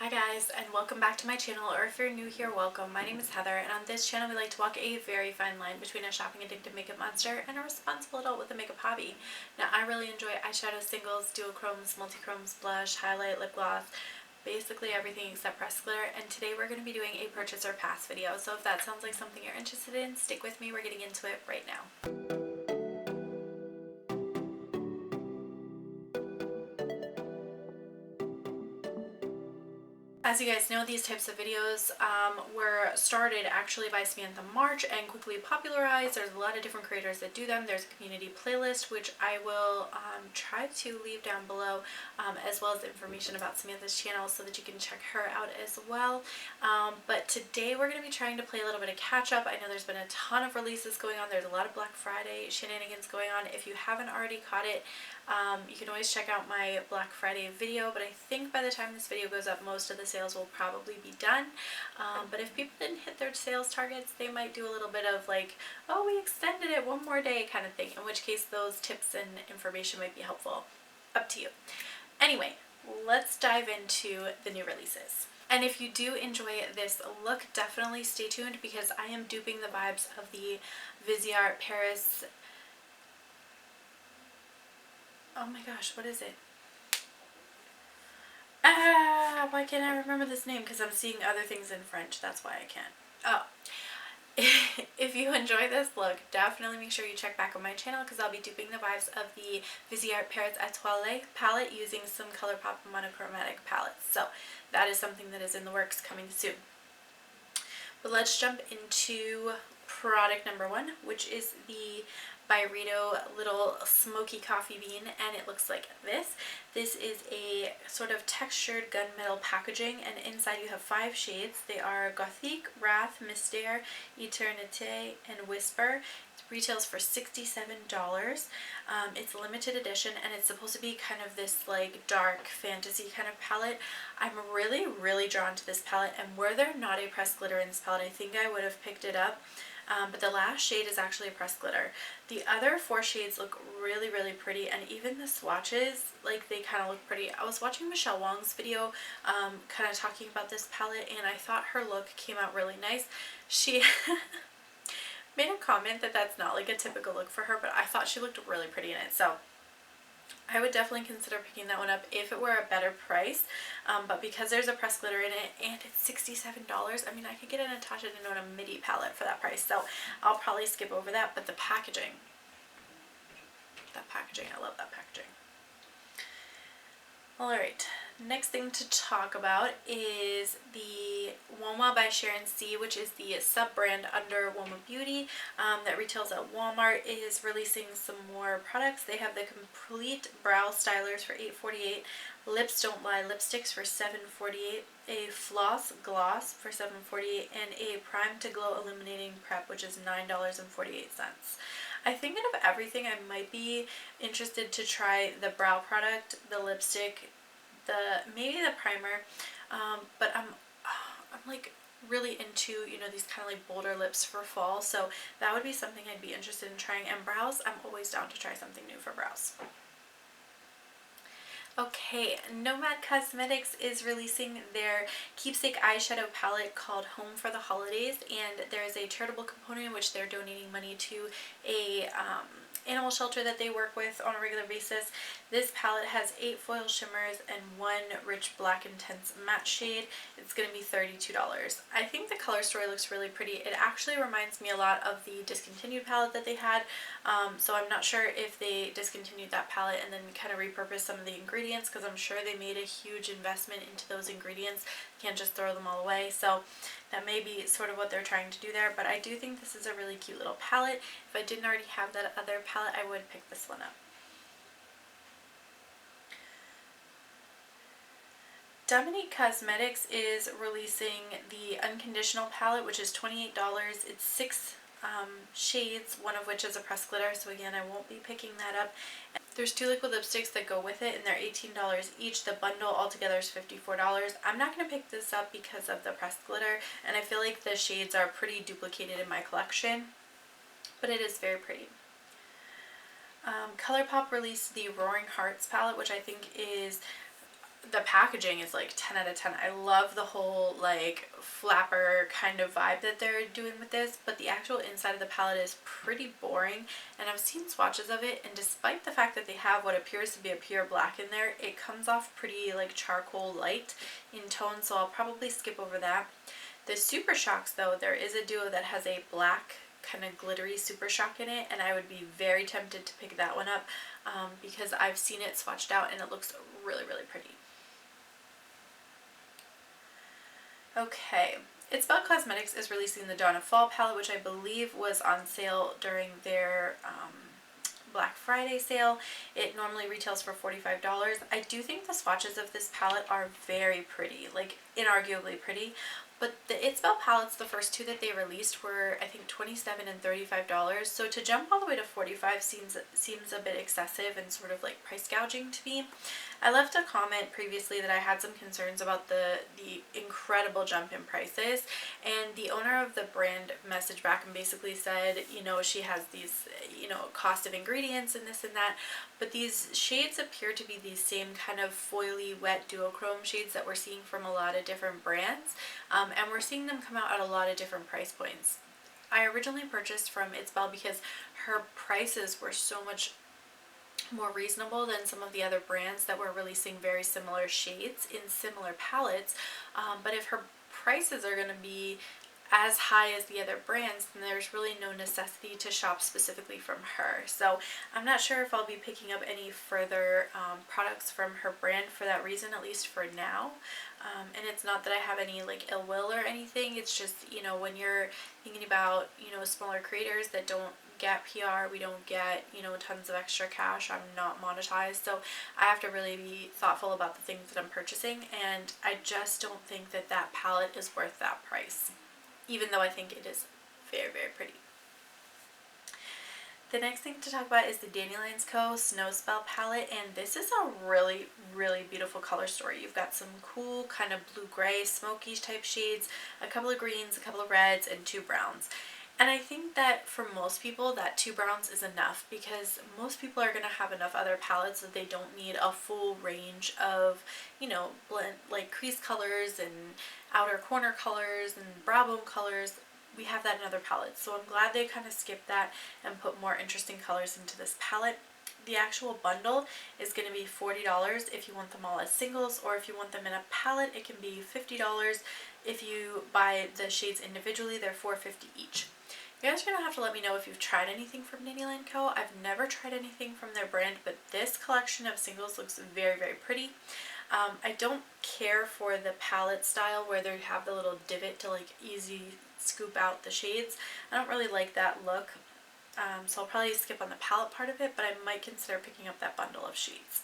Hi guys, and welcome back to my channel, or if you're new here, welcome. My name is Heather, and on this channel we like to walk a very fine line between a shopping addicted makeup monster and a responsible adult with a makeup hobby. Now, I really enjoy eyeshadow singles, duochromes, multichromes, blush, highlight, lip gloss, basically everything except pressed glitter, and today we're going to be doing a purchase or pass video. So if that sounds like something you're interested in, stick with me. We're getting into it right now. As you guys know, these types of videos were started actually by Samantha March and quickly popularized. There's a lot of different creators that do them. There's a community playlist, which I will try to leave down below, as well as information about Samantha's channel so that you can check her out as well. But today we're going to be trying to play a little bit of catch up. I know there's been a ton of releases going on. There's a lot of Black Friday shenanigans going on. If you haven't already caught it, you can always check out my Black Friday video, but I think by the time this video goes up, most of the sales will probably be done. But if people didn't hit their sales targets, they might do a little bit of like, oh, we extended it one more day kind of thing, in which case those tips and information might be helpful. Up to you. Anyway, let's dive into the new releases. And if you do enjoy this look, definitely stay tuned because I am duping the vibes of the Viseart Paris. Oh my gosh, what is it? Why can't I remember this name? Because I'm seeing other things in French. That's why I can't. Oh. If you enjoy this look, definitely make sure you check back on my channel because I'll be duping the vibes of the Viseart Paris Etoile palette using some Colourpop monochromatic palettes. So that is something that is in the works, coming soon. But let's jump into product number one, which is the Byredo little smoky coffee bean, and it looks like this. This is a sort of textured gunmetal packaging, and inside you have 5 shades. They are Gothique, Wrath, Mystère, Eternité, and Whisper. It retails for $67. It's limited edition, and it's supposed to be kind of this like dark fantasy kind of palette. I'm really drawn to this palette, and were there not a pressed glitter in this palette, I think I would have picked it up. But the last shade is actually a pressed glitter. The other 4 shades look really pretty, and even the swatches, like, they kind of look pretty. I was watching Michelle Wong's video kind of talking about this palette, and I thought her look came out really nice. She made a comment that that's not like a typical look for her, but I thought she looked really pretty in it. So I would definitely consider picking that one up if it were a better price, but because there's a pressed glitter in it and it's $67, I mean, I could get a Natasha Denona midi palette for that price, so I'll probably skip over that. But the packaging, I love that packaging. Alright, next thing to talk about is the Uoma by Sharon C, which is the sub-brand under Uoma Beauty that retails at Walmart. It is releasing some more products. They have the complete brow stylers for $8.48, Lips Don't Lie lipsticks for $7.48, a floss gloss for $7.48, and a prime to glow illuminating prep, which is $9.48. I think out of everything, I might be interested to try the brow product, the lipstick, maybe the primer, but I'm like really into, you know, these kind of like bolder lips for fall, so that would be something I'd be interested in trying. And brows, I'm always down to try something new for brows. Okay, Nomad Cosmetics is releasing their keepsake eyeshadow palette called Home for the Holidays, and there is a charitable component in which they're donating money to a animal shelter that they work with on a regular basis. This palette has 8 foil shimmers and 1 rich black intense matte shade. It's going to be $32. I think the color story looks really pretty. It actually reminds me a lot of the discontinued palette that they had, so I'm not sure if they discontinued that palette and then kind of repurposed some of the ingredients, because I'm sure they made a huge investment into those ingredients. Can't just throw them all away, so that may be sort of what they're trying to do there. But I do think this is a really cute little palette. If I didn't already have that other palette, I would pick this one up. Dominique Cosmetics is releasing the Unconditional palette, which is $28. It's 6 shades, one of which is a pressed glitter, so again, I won't be picking that up. There's 2 liquid lipsticks that go with it, and they're $18 each. The bundle altogether is $54. I'm not going to pick this up because of the pressed glitter, and I feel like the shades are pretty duplicated in my collection, but it is very pretty. Colourpop released the Roaring Hearts palette, which I think is the packaging is like 10 out of 10. I love the whole like flapper kind of vibe that they're doing with this, but the actual inside of the palette is pretty boring, and I've seen swatches of it, and despite the fact that they have what appears to be a pure black in there, it comes off pretty like charcoal light in tone, so I'll probably skip over that. The Super Shocks though, there is a duo that has a black kind of glittery Super Shock in it, and I would be very tempted to pick that one up because I've seen it swatched out and it looks really, really pretty. Okay, Itsbel Cosmetics is releasing the Dawn of Fall palette, which I believe was on sale during their Black Friday sale. It normally retails for $45. I do think the swatches of this palette are very pretty, like inarguably pretty. But the Itsbel palettes, the first two that they released were, I think, $27 and $35. So to jump all the way to $45 seems a bit excessive and sort of like price gouging to me. I left a comment previously that I had some concerns about the incredible jump in prices, and the owner of the brand messaged back and basically said, you know, she has these, you know, cost of ingredients and this and that, but these shades appear to be the same kind of foily wet duochrome shades that we're seeing from a lot of different brands, and we're seeing them come out at a lot of different price points. I originally purchased from Itsbel because her prices were so much more reasonable than some of the other brands that were releasing very similar shades in similar palettes, but if her prices are going to be as high as the other brands, then there's really no necessity to shop specifically from her. So I'm not sure if I'll be picking up any further products from her brand for that reason, at least for now. And it's not that I have any like ill will or anything, it's just, you know, when you're thinking about, you know, smaller creators that don't get PR, we don't get, you know, tons of extra cash, I'm not monetized, so I have to really be thoughtful about the things that I'm purchasing, and I just don't think that that palette is worth that price, even though I think it is very, very pretty. The next thing to talk about is the Dandylions Co. Snow Spell palette, and this is a really, really beautiful color story. You've got some cool kind of blue-gray, smoky type shades, a couple of greens, a couple of reds, and 2 browns. And I think that for most people that 2 browns is enough, because most people are going to have enough other palettes that they don't need a full range of, you know, blend, like crease colors and outer corner colors and brow bone colors. We have that in other palettes, so I'm glad they kind of skipped that and put more interesting colors into this palette. The actual bundle is going to be $40 if you want them all as singles, or if you want them in a palette it can be $50. If you buy the shades individually, they're $4.50 each. You guys are going to have to let me know if you've tried anything from Dandylion Co. I've never tried anything from their brand, but this collection of singles looks very, very pretty. I don't care for the palette style where they have the little divot to like easy scoop out the shades. I don't really like that look, so I'll probably skip on the palette part of it, but I might consider picking up that bundle of shades.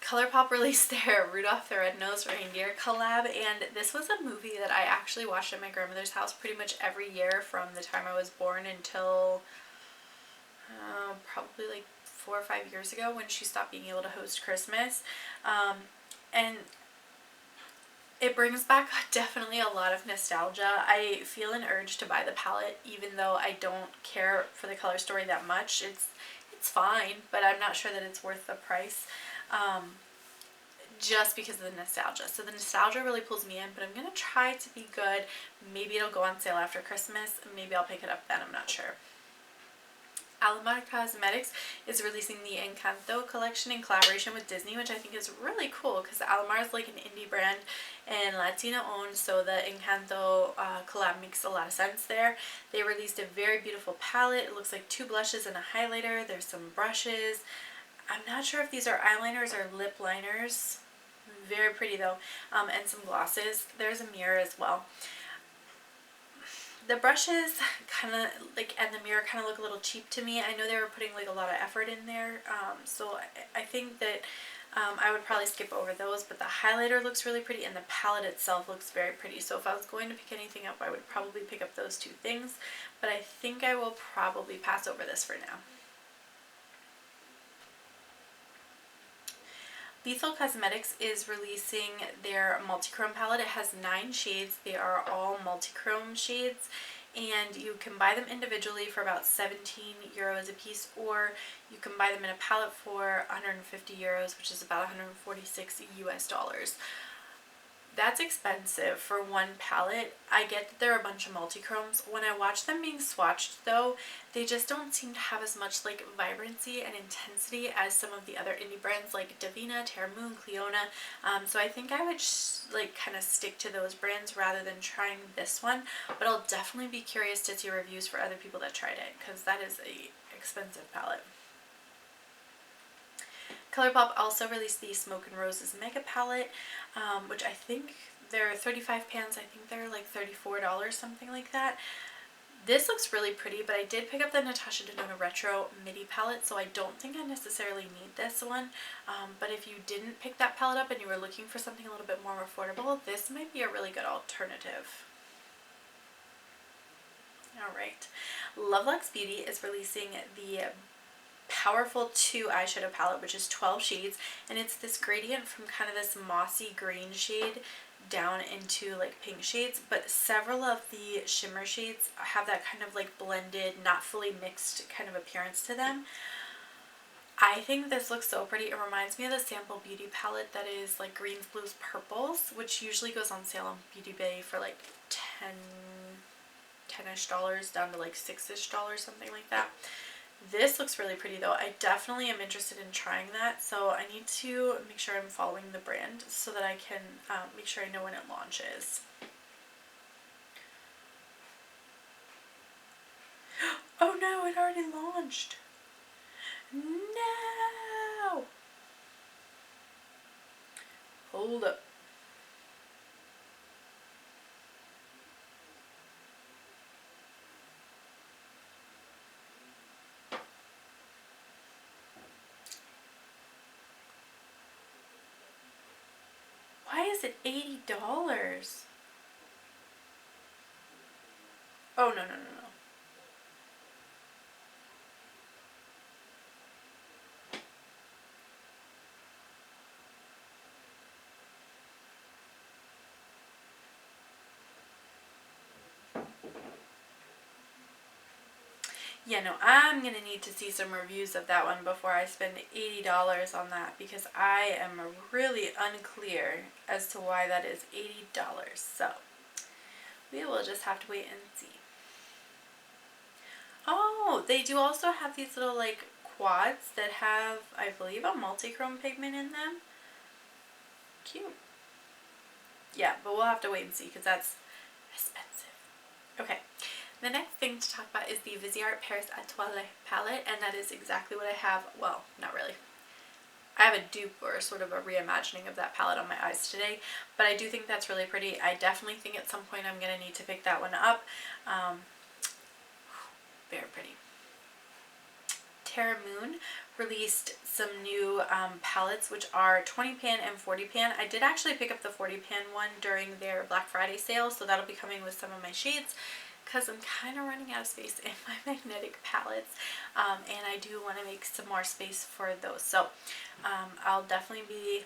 Colourpop released their Rudolph the Red-Nosed Reindeer collab, and this was a movie that I actually watched at my grandmother's house pretty much every year from the time I was born until probably like 4 or 5 years ago when she stopped being able to host Christmas. And it brings back definitely a lot of nostalgia. I feel an urge to buy the palette even though I don't care for the color story that much. It's fine, but I'm not sure that it's worth the price. Just because of the nostalgia. So the nostalgia really pulls me in, but I'm going to try to be good. Maybe it'll go on sale after Christmas. Maybe I'll pick it up then. I'm not sure. Nomad Cosmetics is releasing the Encanto collection in collaboration with Disney, which I think is really cool because Alamar is like an indie brand and Latina owned, so the Encanto collab makes a lot of sense there. They released a very beautiful palette. It looks like 2 blushes and a highlighter. There's some brushes. I'm not sure if these are eyeliners or lip liners. Very pretty though. And some glosses. There's a mirror as well. The brushes kind of like, and the mirror kind of look a little cheap to me. I know they were putting like a lot of effort in there, so I think that I would probably skip over those, but the highlighter looks really pretty and the palette itself looks very pretty. So if I was going to pick anything up, I would probably pick up those 2 things, but I think I will probably pass over this for now. Lethal Cosmetics is releasing their multichrome palette. It has 9 shades. They are all multichrome shades, and you can buy them individually for about 17 euros a piece, or you can buy them in a palette for 150 euros, which is about 146 US dollars. That's expensive for one palette. I get that there are a bunch of multichromes. When I watch them being swatched though, they just don't seem to have as much like vibrancy and intensity as some of the other indie brands like Davina, Terra Moon, Cleona. So I think I would like kind of stick to those brands rather than trying this one. But I'll definitely be curious to see reviews for other people that tried it, because that is a expensive palette. Colourpop also released the Smoke and Roses Mega Palette, which I think they're 35 pans. I think they're like $34, something like that. This looks really pretty, but I did pick up the Natasha Denona Retro Midi palette, so I don't think I necessarily need this one. But if you didn't pick that palette up and you were looking for something a little bit more affordable, this might be a really good alternative. Alright, Lovelux Beauty is releasing the Powerful 2 eyeshadow palette, which is 12 shades, and it's this gradient from kind of this mossy green shade down into like pink shades, but several of the shimmer shades have that kind of like blended, not fully mixed kind of appearance to them. I think this looks so pretty. It reminds me of the Sample Beauty palette that is like greens, blues, purples, which usually goes on sale on Beauty Bay for like $10-ish down to like $6-ish, something like that. This looks really pretty though. I definitely am interested in trying that, so I need to make sure I'm following the brand so that I can make sure I know when it launches. Oh no, it already launched. No! Hold up. Why is it $80? Oh, no. Yeah, no, I'm going to need to see some reviews of that one before I spend $80 on that, because I am really unclear as to why that is $80. So, we will just have to wait and see. Oh, they do also have these little like quads that have, I believe, a multichrome pigment in them. Cute. Yeah, but we'll have to wait and see because that's expensive. Okay. The next thing to talk about is the Viseart Paris Etoile palette, and that is exactly what I have. Well, not really. I have a dupe or sort of a reimagining of that palette on my eyes today, but I do think that's really pretty. I definitely think at some point I'm going to need to pick that one up. Very pretty. Terra Moon released some new palettes, which are 20 pan and 40 pan. I did actually pick up the 40 pan one during their Black Friday sale, so that'll be coming with some of my shades, because I'm kind of running out of space in my magnetic palettes, and I do want to make some more space for those. So I'll definitely be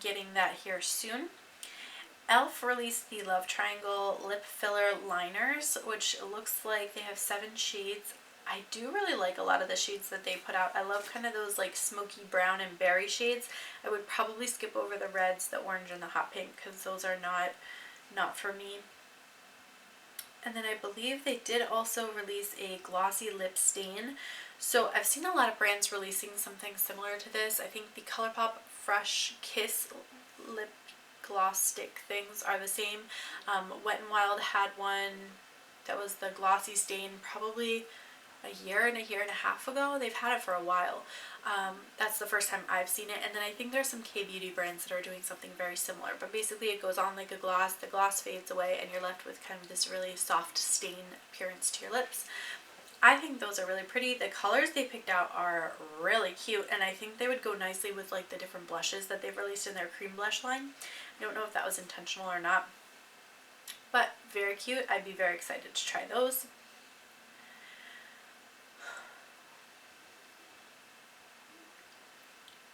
getting that here soon. e.l.f. released the Love Triangle Lip Filler Liners, which looks like they have 7 shades. I do really like a lot of the shades that they put out. I love kind of those like smoky brown and berry shades. I would probably skip over the reds, the orange, and the hot pink, because those are not for me. And then I believe they did also release a glossy lip stain. So I've seen a lot of brands releasing something similar to this. I think the Colourpop Fresh Kiss lip gloss stick things are the same. Wet n Wild had one that was the glossy stain probably a year and a half ago. They've had it for a while. That's the first time I've seen it. And then I think there's some K-beauty brands that are doing something very similar, but basically it goes on like a gloss, the gloss fades away, and you're left with kind of this really soft stain appearance to your lips. I think those are really pretty. The colors they picked out are really cute, and I think they would go nicely with like the different blushes that they've released in their cream blush line. I don't know if that was intentional or not, but very cute. I'd be very excited to try those.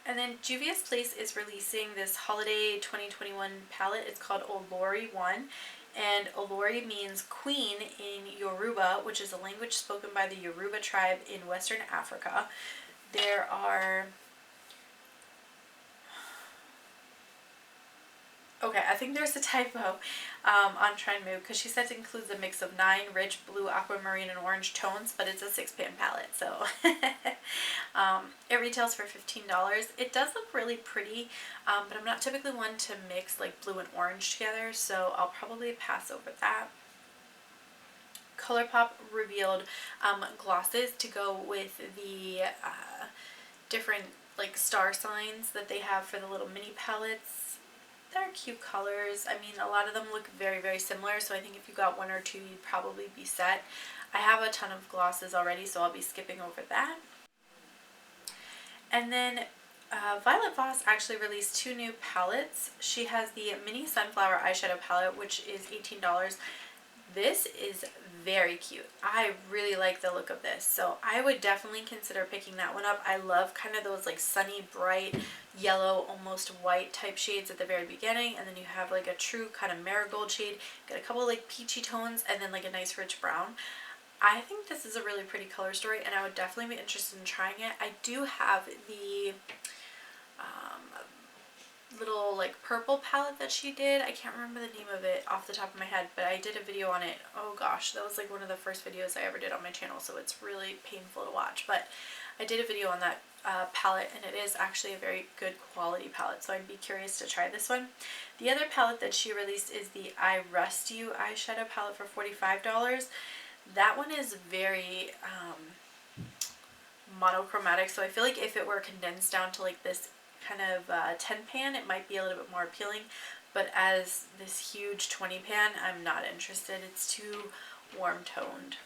And then Juvia's Place is releasing this holiday 2021 palette. It's called Olori 1. And Olori means queen in Yoruba, which is a language spoken by the Yoruba tribe in Western Africa. There are... Okay, I think there's a typo on Trend Move, because she says it includes a mix of 9 rich blue, aquamarine, and orange tones, but it's a 6-pan palette, so it retails for $15. It does look really pretty, but I'm not typically one to mix like blue and orange together, so I'll probably pass over that. Colourpop revealed glosses to go with the different like star signs that they have for the little mini palettes. They're cute colors. I mean, a lot of them look very, very similar, so I think if you got 1 or 2, you'd probably be set. I have a ton of glosses already, so I'll be skipping over that. And then Violetvoss actually released 2 new palettes. She has the Mini Sunflower Eyeshadow Palette, which is $18. This is very cute. I really like the look of this, so I would definitely consider picking that one up. I love kind of those like sunny, bright, yellow, almost white type shades at the very beginning, and then you have like a true kind of marigold shade, got a couple like peachy tones, and then like a nice rich brown. I think this is a really pretty color story, and I would definitely be interested in trying it. I do have the little like purple palette that she did. I can't remember the name of it off the top of my head, but I did a video on it. Oh gosh, that was like one of the first videos I ever did on my channel, so it's really painful to watch, but I did a video on that palette, and it is actually a very good quality palette, so I'd be curious to try this one. The other palette that she released is the I Rust You eyeshadow palette for $45. That one is very monochromatic, so I feel like if it were condensed down to like this kind of 10 pan, it might be a little bit more appealing, but as this huge 20 pan, I'm not interested. It's too warm toned.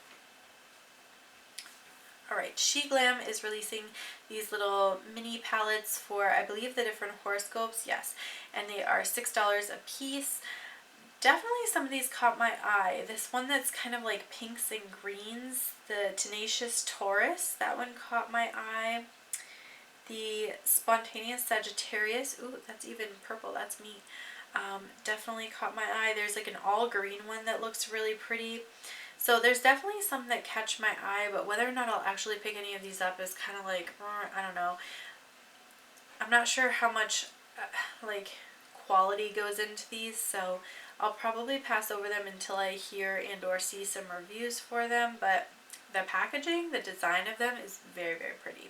Alright, Sheglam is releasing these little mini palettes for, I believe, the different horoscopes, yes, and they are $6 a piece. Definitely some of these caught my eye. This one that's kind of like pinks and greens, the Tenacious Taurus, that one caught my eye. The Spontaneous Sagittarius, ooh, that's even purple, that's me, definitely caught my eye. There's like an all green one that looks really pretty. So there's definitely some that catch my eye, but whether or not I'll actually pick any of these up is kind of like, I don't know. I'm not sure how much like quality goes into these, so I'll probably pass over them until I hear and or see some reviews for them, but the packaging, the design of them is very, very pretty.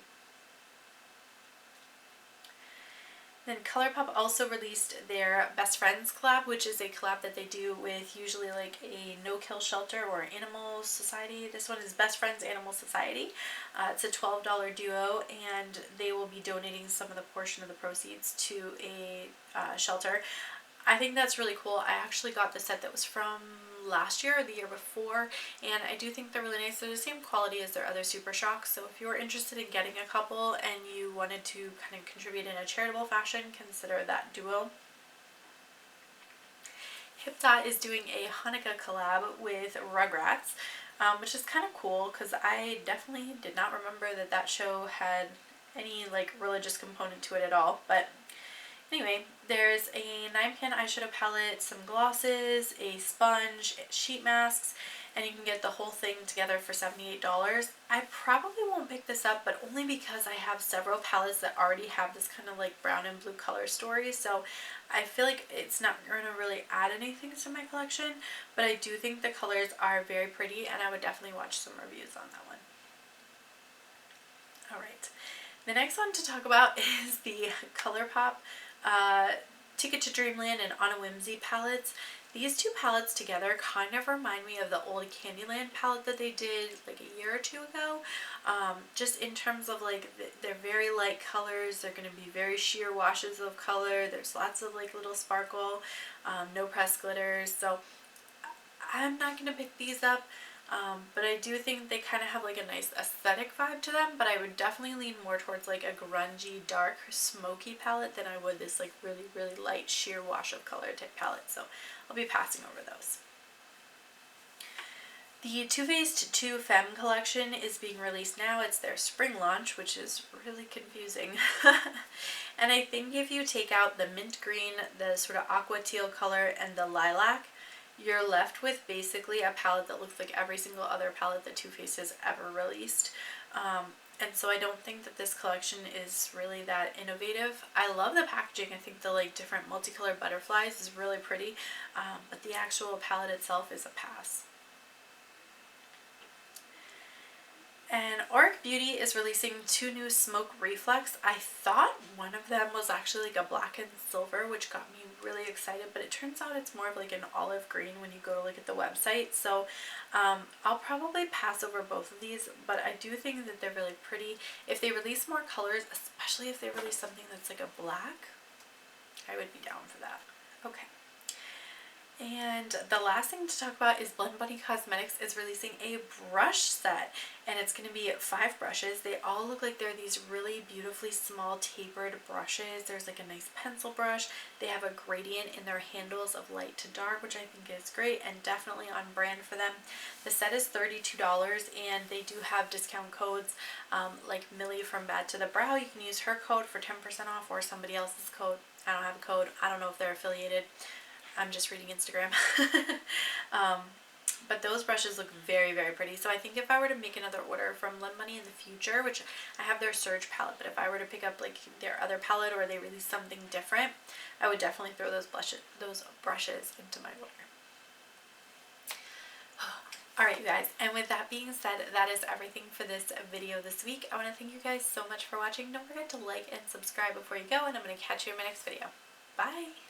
Then Colourpop also released their Best Friends collab, which is a collab that they do with usually like a no-kill shelter or animal society. This one is Best Friends Animal Society. It's a $12 duo, and they will be donating some of the portion of the proceeds to a shelter. I think that's really cool. I actually got the set that was from last year or the year before, and I do think they're really nice. They're the same quality as their other Super Shocks, so if you were interested in getting a couple and you wanted to kind of contribute in a charitable fashion, consider that duo. Hipdot is doing a Hanukkah collab with Rugrats, which is kind of cool because I definitely did not remember that that show had any like religious component to it at all, but anyway, there's a 9-pan eyeshadow palette, some glosses, a sponge, sheet masks, and you can get the whole thing together for $78. I probably won't pick this up, but only because I have several palettes that already have this kind of like brown and blue color story, so I feel like it's not going to really add anything to my collection, but I do think the colors are very pretty, and I would definitely watch some reviews on that one. Alright, the next one to talk about is the Colourpop Ticket to Dreamland and On a Whimsey palettes. These two palettes together kind of remind me of the old Candyland palette that they did like a year or two ago. Just in terms of like, they're very light colors, they're going to be very sheer washes of color, there's lots of like little sparkle, no pressed glitters, so I'm not going to pick these up. But I do think they kind of have like a nice aesthetic vibe to them, but I would definitely lean more towards like a grungy, dark, smoky palette than I would this like really, really light, sheer wash of color type palette, so I'll be passing over those. The Faced Too Femme collection is being released now. It's their spring launch, which is really confusing. And I think if you take out the mint green, the sort of aqua teal color, and the lilac, you're left with basically a palette that looks like every single other palette that Too Faced has ever released. And so I don't think that this collection is really that innovative. I love the packaging. I think the like different multicolored butterflies is really pretty, but the actual palette itself is a pass. And Auric Beauty is releasing 2 new Smoke Reflex. I thought one of them was actually like a black and silver, which got me really excited, but it turns out it's more of like an olive green when you go to look at the website. So I'll probably pass over both of these, but I do think that they're really pretty. If they release more colors, especially if they release something that's like a black, I would be down for that. Okay. And the last thing to talk about is Blend Bunny Cosmetics is releasing a brush set, and it's going to be 5 brushes. They all look like they're these really beautifully small tapered brushes. There's like a nice pencil brush. They have a gradient in their handles of light to dark, which I think is great and definitely on brand for them. The set is $32, and they do have discount codes like Millie from Bad to the Brow. You can use her code for 10% off, or somebody else's code. I don't have a code. I don't know if they're affiliated. I'm just reading Instagram. But those brushes look very, very pretty. So I think if I were to make another order from Blend Bunny in the future, which I have their Surge palette, but if I were to pick up like their other palette or they release something different, I would definitely throw those brushes into my order. Alright, you guys, and with that being said, that is everything for this video this week. I want to thank you guys so much for watching. Don't forget to like and subscribe before you go, and I'm going to catch you in my next video. Bye!